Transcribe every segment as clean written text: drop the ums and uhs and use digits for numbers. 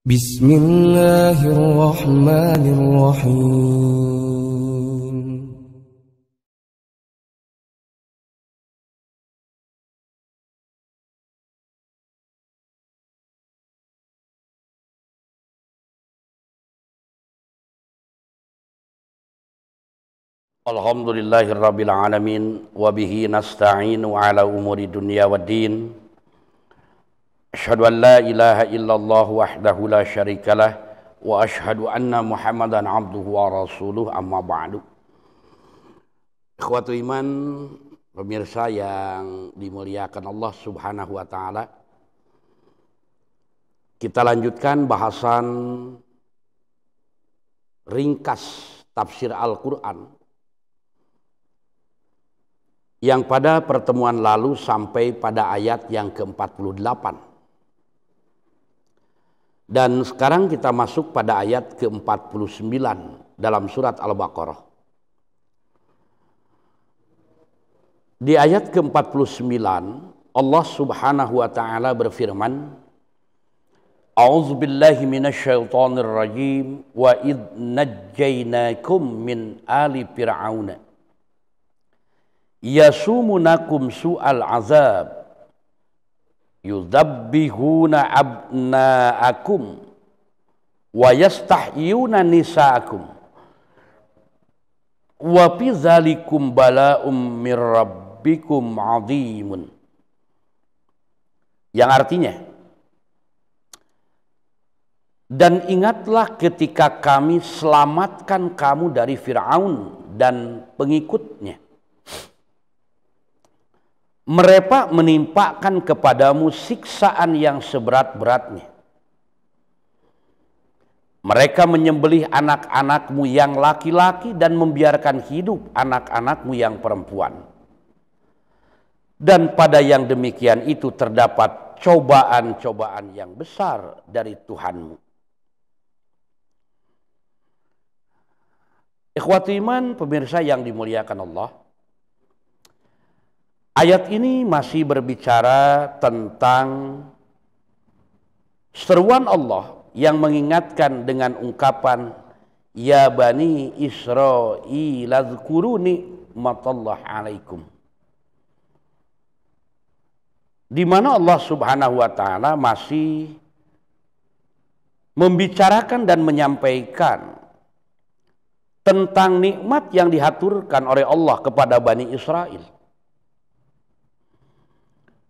Bismillahirrahmanirrahim. Alhamdulillahirabbil alamin wa bihi nasta'inu ala umuri dunya waddin. Asyhadu an la ilaha illallah wahdahu la syarikalah wa asyhadu anna Muhammadan abduhu wa rasuluh, amma ba'du. Ikhwatu iman, pemirsa yang dimuliakan Allah Subhanahu wa taala. Kita lanjutkan bahasan ringkas tafsir Al-Qur'an yang pada pertemuan lalu sampai pada ayat yang ke-48. Dan sekarang kita masuk pada ayat ke-49 dalam surat Al-Baqarah. Di ayat ke-49 Allah Subhanahu wa taala berfirman, A'udzubillahi minasyaitonir rajim, wa idh najjaynakum min ali fir'auna yasumunakum su'al azab yudabbihuna abna'akum wa yastahyuna nisa'akum wa fi dzalikum bala'um mir rabbikum 'adzimun. Yang artinya, dan ingatlah ketika kami selamatkan kamu dari Fir'aun dan pengikutnya. Mereka menimpakan kepadamu siksaan yang seberat-beratnya. Mereka menyembelih anak-anakmu yang laki-laki dan membiarkan hidup anak-anakmu yang perempuan. Dan pada yang demikian itu terdapat cobaan-cobaan yang besar dari Tuhanmu. Ikhwati iman, pemirsa yang dimuliakan Allah, ayat ini masih berbicara tentang seruan Allah yang mengingatkan dengan ungkapan Ya Bani Israil azkuru ni'matallah alaikum, di mana Allah Subhanahu wa taala masih membicarakan dan menyampaikan tentang nikmat yang dihaturkan oleh Allah kepada Bani Israel.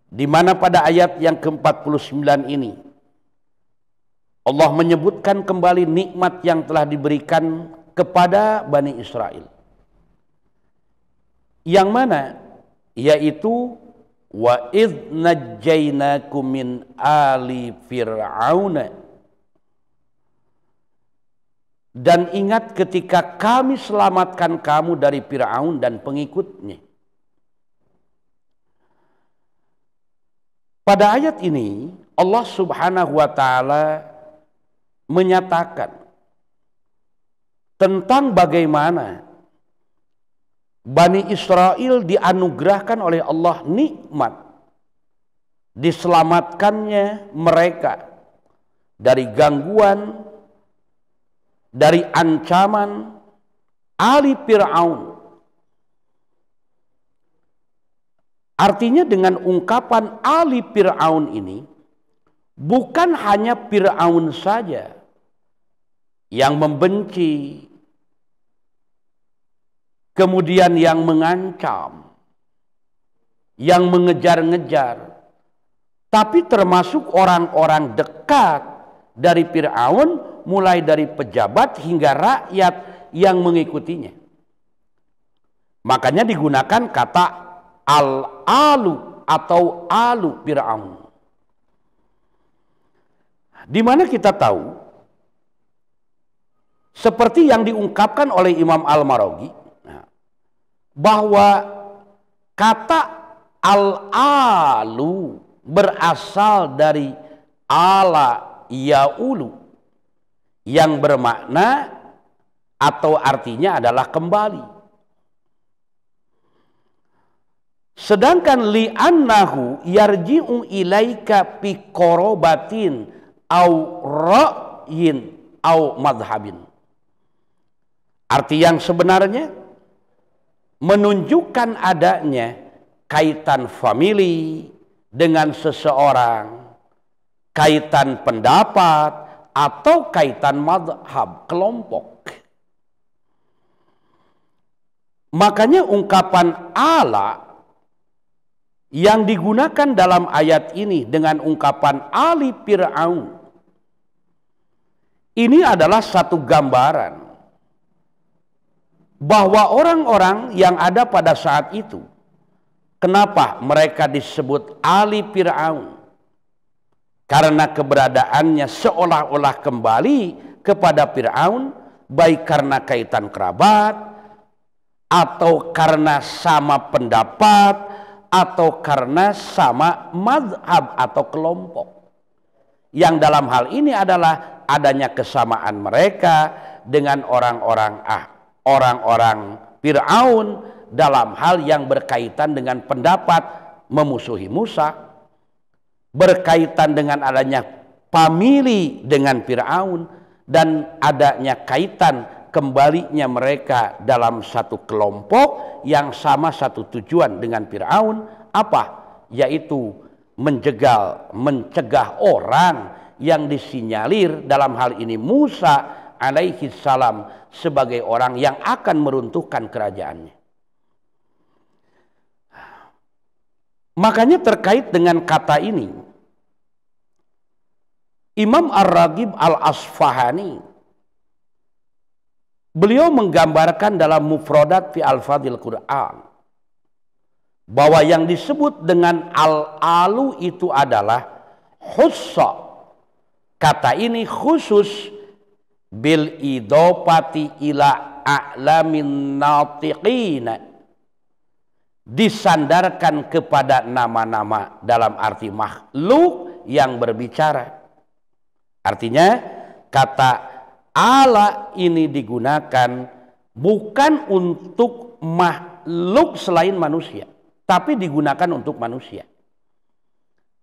Di mana pada ayat yang ke-49 ini Allah menyebutkan kembali nikmat yang telah diberikan kepada Bani Israel. Yang mana? Yaitu wa idh najjaynakum min ali fir'auna. Dan ingat ketika kami selamatkan kamu dari Fir'aun dan pengikutnya. Pada ayat ini Allah Subhanahu wa taala menyatakan tentang bagaimana Bani Israel dianugerahkan oleh Allah nikmat, diselamatkannya mereka dari gangguan, dari ancaman ali Fir'aun. Artinya dengan ungkapan ali Fir'aun ini, bukan hanya Fir'aun saja yang membenci, kemudian yang mengancam, yang mengejar-ngejar, tapi termasuk orang-orang dekat dari Fir'aun, mulai dari pejabat hingga rakyat yang mengikutinya. Makanya digunakan kata al-alu atau alu Fir'aun. Di mana kita tahu, seperti yang diungkapkan oleh Imam Al-Maraghi, bahwa kata al-alu berasal dari ala yaulu, yang bermakna atau artinya adalah kembali. Sedangkan li'annahu yarji'u ilaika bi qorobatin au ra'yin au madhabin. Arti yang sebenarnya menunjukkan adanya kaitan famili dengan seseorang, kaitan pendapat, atau kaitan madhab, kelompok. Makanya ungkapan ala yang digunakan dalam ayat ini dengan ungkapan ali Fir'aun, ini adalah satu gambaran bahwa orang-orang yang ada pada saat itu, kenapa mereka disebut ali Fir'aun? Karena keberadaannya seolah-olah kembali kepada Fir'aun, baik karena kaitan kerabat, atau karena sama pendapat, atau karena sama madhab atau kelompok. Yang dalam hal ini adalah adanya kesamaan mereka dengan orang-orang Fir'aun dalam hal yang berkaitan dengan pendapat memusuhi Musa, berkaitan dengan adanya famili dengan Fir'aun, dan adanya kaitan kembalinya mereka dalam satu kelompok yang sama satu tujuan dengan Fir'aun. Apa? Yaitu mencegah orang yang disinyalir dalam hal ini Musa alaihi salam sebagai orang yang akan meruntuhkan kerajaannya. Makanya terkait dengan kata ini, Imam Ar-Raghib Al-Asfahani, beliau menggambarkan dalam Mufradat fi Al-Fadhil Quran bahwa yang disebut dengan al-alu itu adalah khussa. Kata ini khusus bil idopati ila a'lamin natiqina, disandarkan kepada nama-nama dalam arti makhluk yang berbicara. Artinya kata ala ini digunakan bukan untuk makhluk selain manusia, tapi digunakan untuk manusia.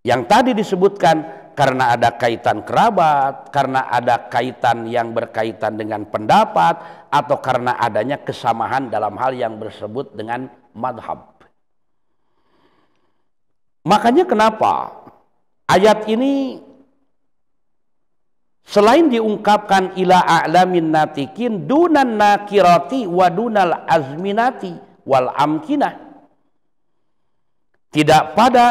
Yang tadi disebutkan karena ada kaitan kerabat, karena ada kaitan yang berkaitan dengan pendapat, atau karena adanya kesamaan dalam hal yang bersebut dengan madhab. Makanya kenapa ayat ini selain diungkapkan ila a'lamin natikin dunan nakirati wa dunal azminati wal amkinah, tidak pada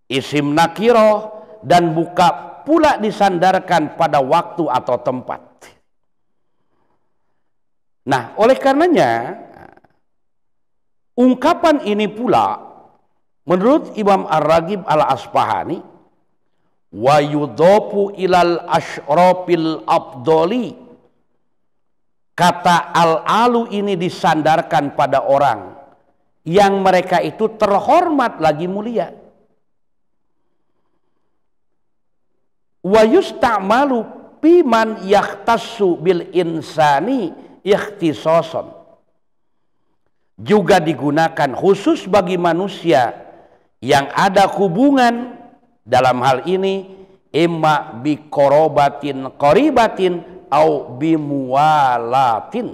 isim nakiroh dan buka pula disandarkan pada waktu atau tempat. Nah, oleh karenanya ungkapan ini pula menurut Imam Ar-Raghib Al-Asfahani wa yudhofu ilal asyrafil abdoli, kata al-alu ini disandarkan pada orang yang mereka itu terhormat lagi mulia. Wa yusta'malu piman yahtassu bil insani ikhtisasan, juga digunakan khusus bagi manusia yang ada hubungan dalam hal ini imma bi qorobatin qoribatin au bi muwalatin,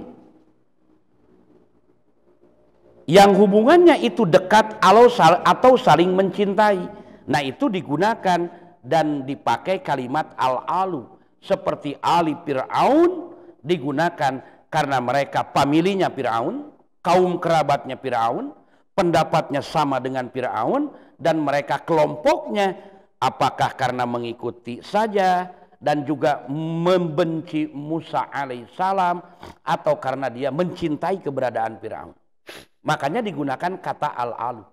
yang hubungannya itu dekat atau saling mencintai. Nah, itu digunakan dan dipakai kalimat al-alu, seperti ali Fir'aun digunakan karena mereka familinya Fir'aun, kaum kerabatnya Fir'aun, pendapatnya sama dengan Fir'aun, dan mereka kelompoknya apakah karena mengikuti saja dan juga membenci Musa alaihissalam, atau karena dia mencintai keberadaan Fir'aun. Makanya digunakan kata al-alu.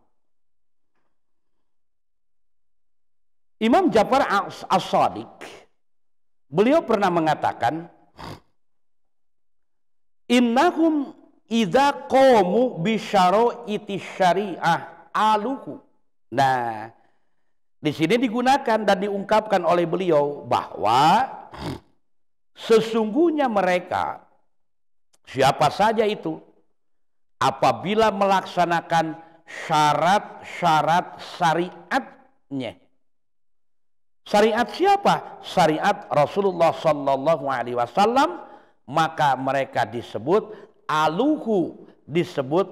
Imam Ja'far As-Shadiq, beliau pernah mengatakan, innahum idza qamu bi syara'iti syariah aluhu. Nah, di sini digunakan dan diungkapkan oleh beliau bahwa sesungguhnya mereka, siapa saja itu, apabila melaksanakan syarat-syarat syariatnya, Syariat siapa? Syariat Rasulullah sallallahu alaihi wasallam. Maka mereka disebut aluhu, disebut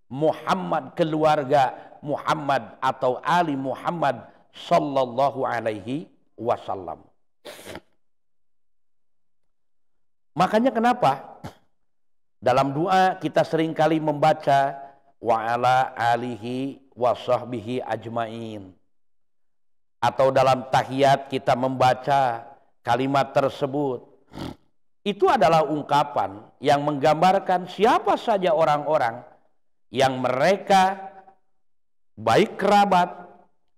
Muhammad, keluarga Muhammad atau ali Muhammad sallallahu alaihi wasallam. Makanya kenapa dalam doa kita seringkali membaca wa ala alihi wa sahbihi ajmain, atau dalam tahiyat kita membaca kalimat tersebut. Itu adalah ungkapan yang menggambarkan siapa saja orang-orang yang mereka baik kerabat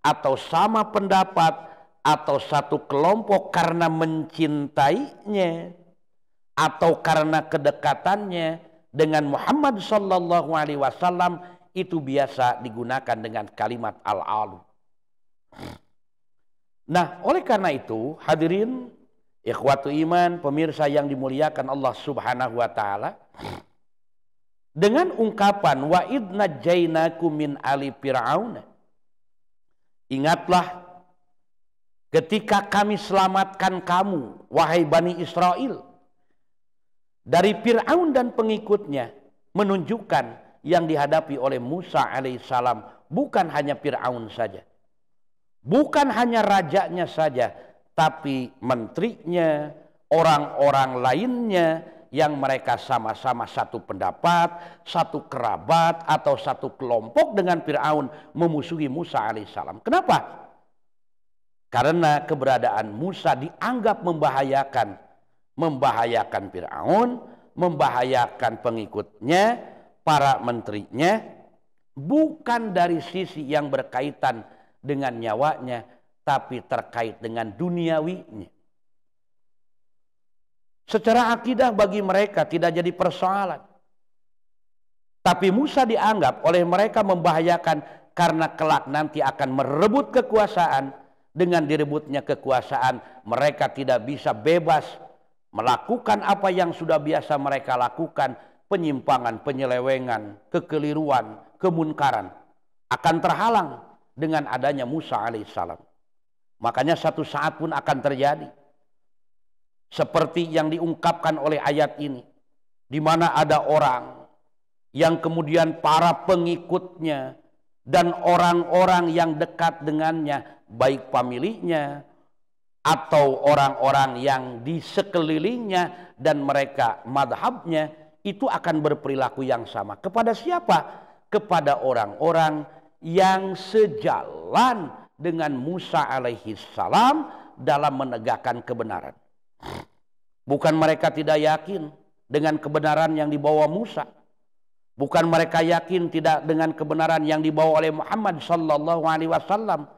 atau sama pendapat atau satu kelompok karena mencintainya atau karena kedekatannya dengan Muhammad sallallahu alaihi wasallam, itu biasa digunakan dengan kalimat al-alu. Nah, oleh karena itu hadirin ikhwatu iman, pemirsa yang dimuliakan Allah Subhanahu wa taala, dengan ungkapan wa id najjainakum min ali fir'aun, ingatlah ketika kami selamatkan kamu wahai Bani Israel dari Fir'aun dan pengikutnya, menunjukkan yang dihadapi oleh Musa alaihissalam bukan hanya Fir'aun saja, bukan hanya rajanya saja, tapi menterinya, orang-orang lainnya yang mereka sama-sama satu pendapat, satu kerabat, atau satu kelompok dengan Fir'aun memusuhi Musa alaihissalam. Kenapa? Karena keberadaan Musa dianggap membahayakan Fir'aun, membahayakan pengikutnya, para menterinya, bukan dari sisi yang berkaitan dengan nyawanya, tapi terkait dengan duniawinya. Secara akidah bagi mereka tidak jadi persoalan. Tapi Musa dianggap oleh mereka membahayakan karena kelak nanti akan merebut kekuasaan. Dengan direbutnya kekuasaan, mereka tidak bisa bebas melakukan apa yang sudah biasa mereka lakukan, penyimpangan, penyelewengan, kekeliruan, kemunkaran akan terhalang dengan adanya Musa alaihissalam. Makanya satu saat pun akan terjadi seperti yang diungkapkan oleh ayat ini, di mana ada orang yang kemudian para pengikutnya dan orang-orang yang dekat dengannya, baik pemiliknya atau orang-orang yang di sekelilingnya dan mereka madhabnya, itu akan berperilaku yang sama. Kepada siapa? Kepada orang-orang yang sejalan dengan Musa alaihi salam dalam menegakkan kebenaran. Bukan mereka tidak yakin dengan kebenaran yang dibawa Musa. Bukan mereka yakin tidak dengan kebenaran yang dibawa oleh Muhammad sallallahu alaihi wasallam.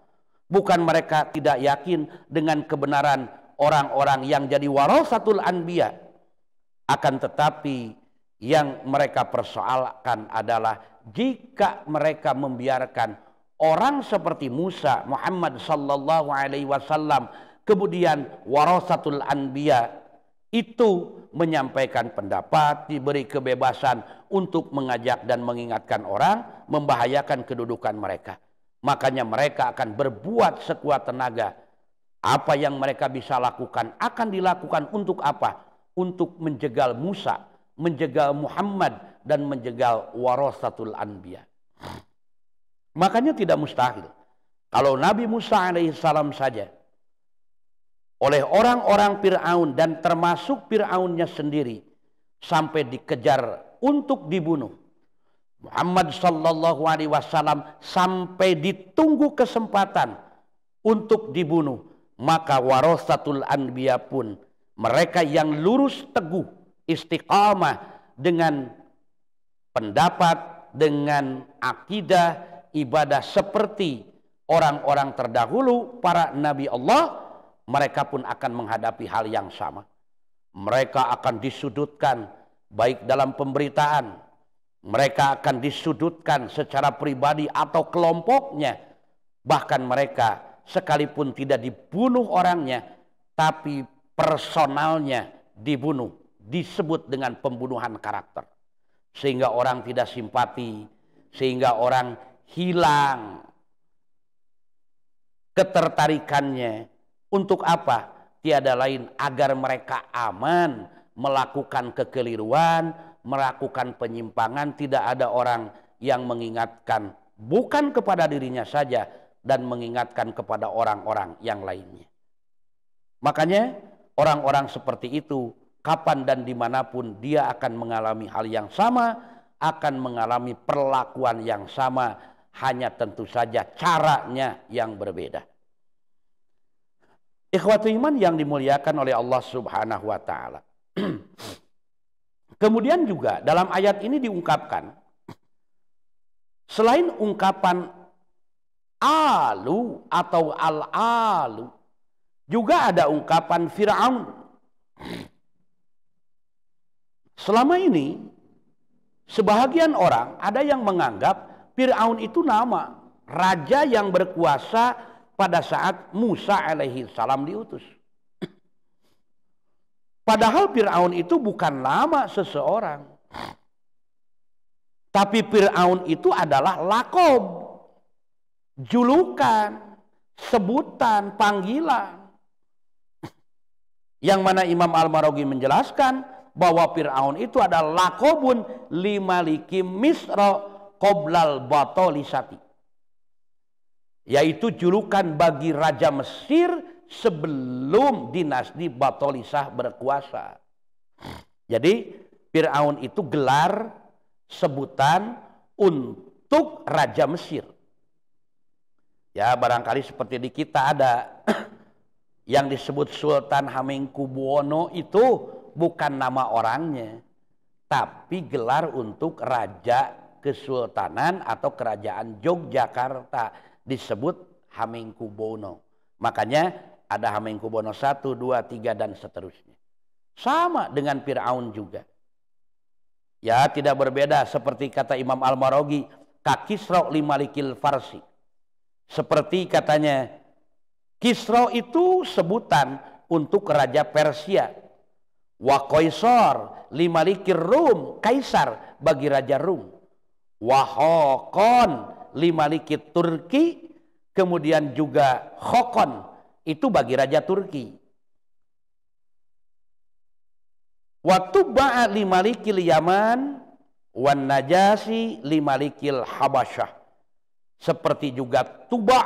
Bukan mereka tidak yakin dengan kebenaran orang-orang yang jadi warasatul anbiya. Akan tetapi yang mereka persoalkan adalah jika mereka membiarkan orang seperti Musa, Muhammad sallallahu alaihi wasallam, kemudian warasatul anbiya itu menyampaikan pendapat, diberi kebebasan untuk mengajak dan mengingatkan orang, membahayakan kedudukan mereka. Makanya mereka akan berbuat sekuat tenaga. Apa yang mereka bisa lakukan akan dilakukan untuk apa? Untuk menjegal Musa, menjegal Muhammad, dan menjegal warasatul anbiya. Makanya tidak mustahil kalau Nabi Musa alaihissalam saja oleh orang-orang Fir'aun dan termasuk Fir'aunnya sendiri sampai dikejar untuk dibunuh, Muhammad sallallahu alaihi wasallam sampai ditunggu kesempatan untuk dibunuh, maka warasatul anbiya pun, mereka yang lurus teguh istiqamah dengan pendapat, dengan akidah, ibadah seperti orang-orang terdahulu, para nabi Allah, mereka pun akan menghadapi hal yang sama. Mereka akan disudutkan baik dalam pemberitaan, mereka akan disudutkan secara pribadi atau kelompoknya. Bahkan mereka sekalipun tidak dibunuh orangnya, tapi personalnya dibunuh, disebut dengan pembunuhan karakter. Sehingga orang tidak simpati, sehingga orang hilang ketertarikannya Untuk apa? Tiada lain agar mereka aman melakukan kekeliruan, melakukan penyimpangan. Tidak ada orang yang mengingatkan bukan kepada dirinya saja dan mengingatkan kepada orang-orang yang lainnya. Makanya orang-orang seperti itu kapan dan dimanapun dia akan mengalami hal yang sama, akan mengalami perlakuan yang sama, hanya tentu saja caranya yang berbeda. Ikhwatu iman yang dimuliakan oleh Allah Subhanahu wa taala. Kemudian juga dalam ayat ini diungkapkan, selain ungkapan alu atau al-alu, juga ada ungkapan Fir'aun. Selama ini sebahagian orang ada yang menganggap Fir'aun itu nama raja yang berkuasa pada saat Musa alaihi salam diutus. Padahal Fir'aun itu bukan nama seseorang. Tapi Fir'aun itu adalah lakob, julukan, sebutan, panggilan. Yang mana Imam Al-Maraghi menjelaskan bahwa Fir'aun itu adalah lakobun limaliki misra qoblal batolisati. Yaitu julukan bagi Raja Mesir sebelum dinasti Batolisah berkuasa. Jadi Fir'aun itu gelar sebutan untuk Raja Mesir. Ya barangkali seperti di kita ada yang disebut Sultan Hamengkubuwono, itu bukan nama orangnya, tapi gelar untuk Raja Kesultanan atau Kerajaan Yogyakarta, disebut Hamengkubuwono. Makanya ada Hamengkubuwono 1, 2, 3 dan seterusnya. Sama dengan Fir'aun juga. Ya tidak berbeda seperti kata Imam Al-Maraghi, ka Kisra limalikil Farsi. Seperti katanya Kisra itu sebutan untuk Raja Persia. Wa Qaisar limalikir Rum, Kaisar bagi Raja Rum. Wa Khokon limalikit Turki, kemudian juga Khokon itu bagi Raja Turki. Wa Tubba'a limalikil Yaman, wan Najasi limalikil Habasyah. Seperti juga Tuba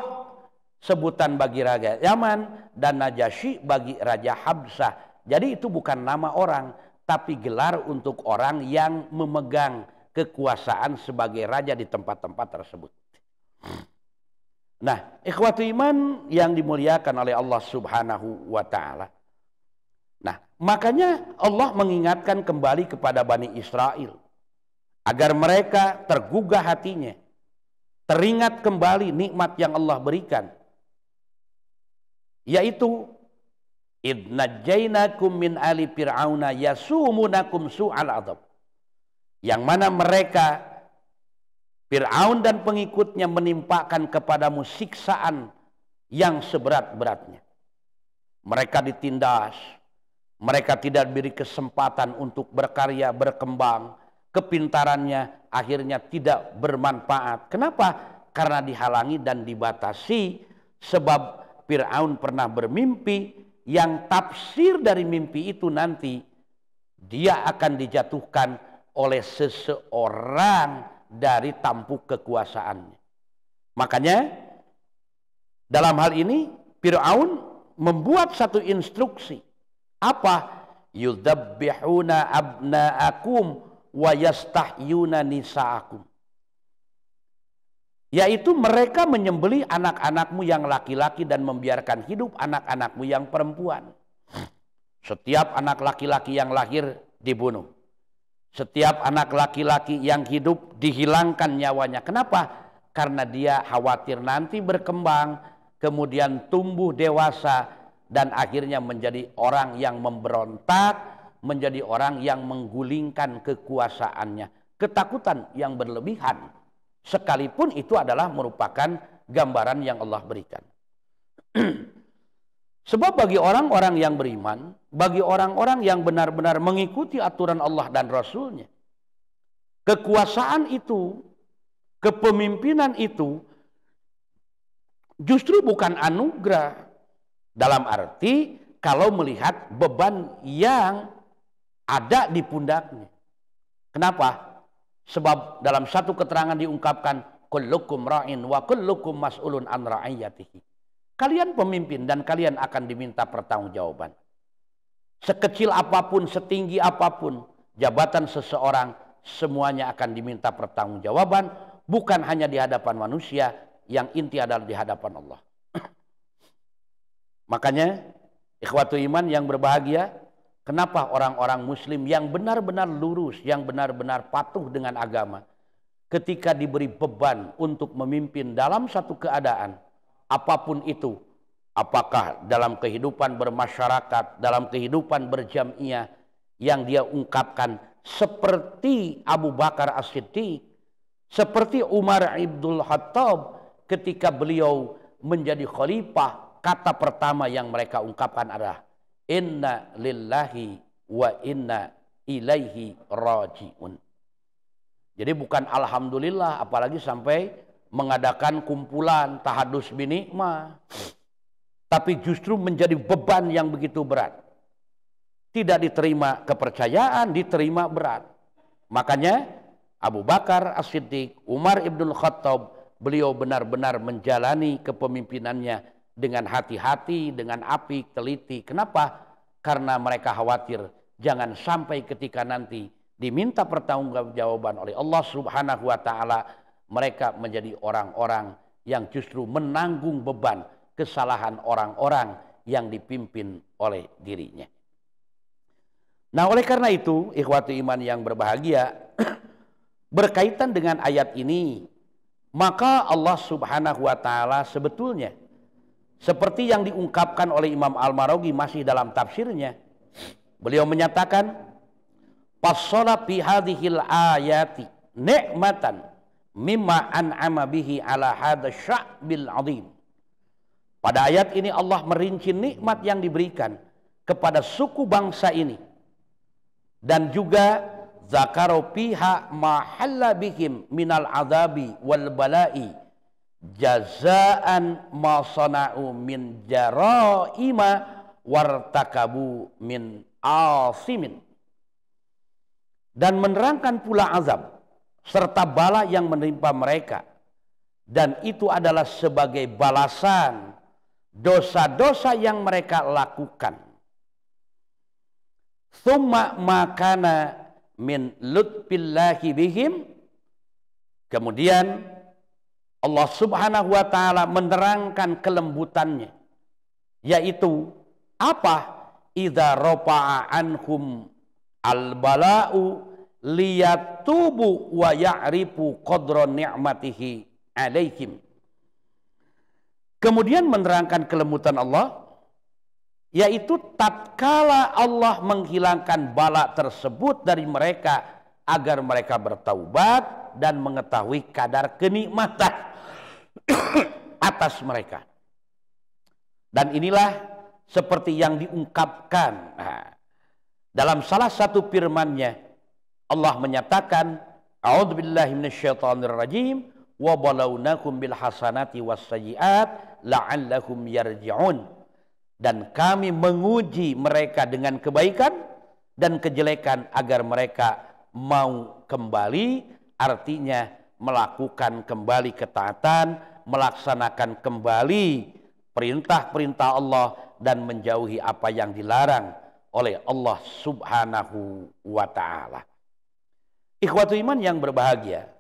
sebutan bagi Raja Yaman dan Najasyi bagi Raja Habsah. Jadi itu bukan nama orang, tapi gelar untuk orang yang memegang kekuasaan sebagai raja di tempat-tempat tersebut. Nah, ikhwatu iman yang dimuliakan oleh Allah Subhanahu wa taala. Nah, makanya Allah mengingatkan kembali kepada Bani Israel agar mereka tergugah hatinya, teringat kembali nikmat yang Allah berikan, yaitu idnajjainakum min ali fir'auna yasumunakum su'al adzab. Yang mana mereka Fir'aun dan pengikutnya menimpakan kepadamu siksaan yang seberat-beratnya. Mereka ditindas, mereka tidak diberi kesempatan untuk berkarya, berkembang, kepintarannya akhirnya tidak bermanfaat. Kenapa? Karena dihalangi dan dibatasi, sebab Fir'aun pernah bermimpi yang tafsir dari mimpi itu nanti dia akan dijatuhkan oleh seseorang dari tampuk kekuasaannya. Makanya dalam hal ini Fir'aun membuat satu instruksi. Apa? Yudzabbihuna abna'akum wa yastahyuna nisa'akum. Yaitu mereka menyembelih anak-anakmu yang laki-laki dan membiarkan hidup anak-anakmu yang perempuan. Setiap anak laki-laki yang lahir dibunuh. Setiap anak laki-laki yang hidup dihilangkan nyawanya. Kenapa? Karena dia khawatir nanti berkembang, kemudian tumbuh dewasa, dan akhirnya menjadi orang yang memberontak, menjadi orang yang menggulingkan kekuasaannya. Ketakutan yang berlebihan, sekalipun itu adalah merupakan gambaran yang Allah berikan. Sebab bagi orang-orang yang beriman, bagi orang-orang yang benar-benar mengikuti aturan Allah dan Rasulnya, kekuasaan itu, kepemimpinan itu justru bukan anugerah, Dalam arti kalau melihat beban yang ada di pundaknya. Kenapa? Sebab dalam satu keterangan diungkapkan kullukum ra'in wa kullukum mas'ulun an ra'iyatihi. Kalian pemimpin dan kalian akan diminta pertanggungjawaban. Sekecil apapun, setinggi apapun jabatan seseorang, semuanya akan diminta pertanggungjawaban, bukan hanya di hadapan manusia, yang inti adalah di hadapan Allah. Makanya ikhwatu iman yang berbahagia, kenapa orang-orang muslim yang benar-benar lurus, yang benar-benar patuh dengan agama, ketika diberi beban untuk memimpin dalam satu keadaan apapun itu, apakah dalam kehidupan bermasyarakat, dalam kehidupan berjamiah, yang dia ungkapkan seperti Abu Bakar As-Siddiq, seperti Umar Ibn Khattab ketika beliau menjadi khalifah, kata pertama yang mereka ungkapkan adalah inna lillahi wa inna ilaihi raji'un. Jadi bukan alhamdulillah, apalagi sampai mengadakan kumpulan tahadus binikmah, tapi justru menjadi beban yang begitu berat. Tidak diterima kepercayaan, diterima berat. Makanya Abu Bakar As-Siddiq, Umar Ibn Khattab, beliau benar-benar menjalani kepemimpinannya dengan hati-hati, dengan apik, teliti. Kenapa? Karena mereka khawatir jangan sampai ketika nanti diminta pertanggungjawaban oleh Allah Subhanahu wa taala, mereka menjadi orang-orang yang justru menanggung beban kesalahan orang-orang yang dipimpin oleh dirinya. Nah, oleh karena itu, ikhwati iman yang berbahagia, berkaitan dengan ayat ini, maka Allah Subhanahu wa taala sebetulnya seperti yang diungkapkan oleh Imam Al-Maraghi masih dalam tafsirnya, beliau menyatakan fassala fi hadhil ayati ni'matan mimma an'ama bihi ala hadha sya'bil 'azim. Pada ayat ini Allah merinci nikmat yang diberikan kepada suku bangsa ini, dan juga zakaro piha mahalla bihim minal adabi wal bala'i jazaan ma sana'u min jaraima wartakabu min asimin. Dan menerangkan pula azab serta bala yang menimpa mereka, dan itu adalah sebagai balasan dosa-dosa yang mereka lakukan. Tsumma makana min lutfillahi bihim. Kemudian Allah Subhanahu wa taala menerangkan kelembutannya, yaitu apa? Idza rafa'a anhum al-bala'u liyatubu wa ya'rifu qadra ni'matihi alaihim. Kemudian menerangkan kelembutan Allah, yaitu tatkala Allah menghilangkan bala tersebut dari mereka agar mereka bertaubat dan mengetahui kadar kenikmatan atas mereka. Dan inilah seperti yang diungkapkan dalam salah satu firman-Nya, Allah menyatakan a'udzubillahi minasyaitonirrajim wa balawnakum bil hasanati was sayyi'at la'allakum yarji'un. Dan kami menguji mereka dengan kebaikan dan kejelekan agar mereka mau kembali, artinya melakukan kembali ketaatan, melaksanakan kembali perintah-perintah Allah dan menjauhi apa yang dilarang oleh Allah Subhanahu wa taala. Ikhwatu iman yang berbahagia,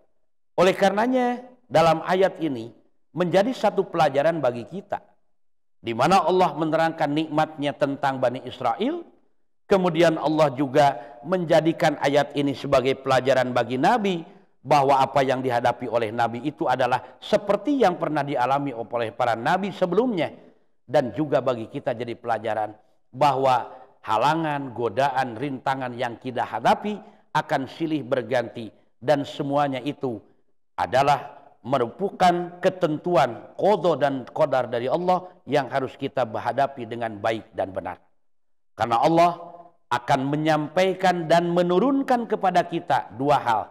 oleh karenanya dalam ayat ini menjadi satu pelajaran bagi kita, di mana Allah menerangkan nikmatnya tentang Bani Israel. Kemudian Allah juga menjadikan ayat ini sebagai pelajaran bagi Nabi, bahwa apa yang dihadapi oleh Nabi itu adalah seperti yang pernah dialami oleh para Nabi sebelumnya. Dan juga bagi kita jadi pelajaran bahwa halangan, godaan, rintangan yang kita hadapi akan silih berganti, dan semuanya itu adalah merupakan ketentuan qada dan qadar dari Allah yang harus kita hadapi dengan baik dan benar. Karena Allah akan menyampaikan dan menurunkan kepada kita dua hal.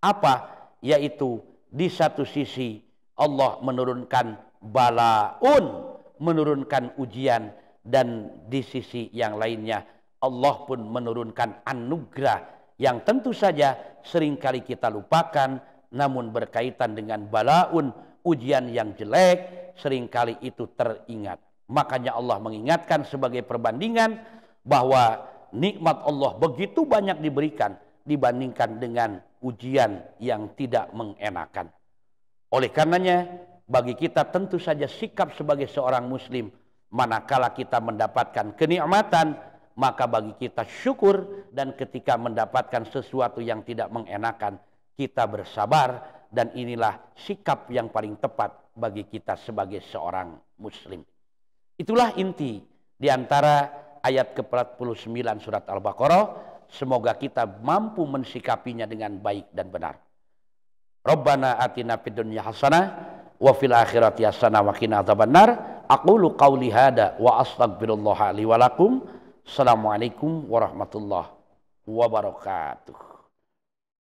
Apa? Yaitu di satu sisi Allah menurunkan balaun, menurunkan ujian, dan di sisi yang lainnya Allah pun menurunkan anugerah yang tentu saja seringkali kita lupakan, namun berkaitan dengan balaun, ujian yang jelek, seringkali itu teringat. Makanya Allah mengingatkan sebagai perbandingan bahwa nikmat Allah begitu banyak diberikan dibandingkan dengan ujian yang tidak mengenakan. Oleh karenanya, bagi kita tentu saja sikap sebagai seorang muslim, manakala kita mendapatkan kenikmatan, maka bagi kita syukur, dan ketika mendapatkan sesuatu yang tidak mengenakan, kita bersabar, dan inilah sikap yang paling tepat bagi kita sebagai seorang muslim. Itulah inti di antara ayat ke-49 surat Al-Baqarah. Semoga kita mampu mensikapinya dengan baik dan benar. Rabbana atina fid dunya hasanah wa fil akhirati hasanah wa qina adzabannar. Aqulu qauli hada wa astaghfirullah li wa lakum. Assalamualaikum warahmatullahi wabarakatuh.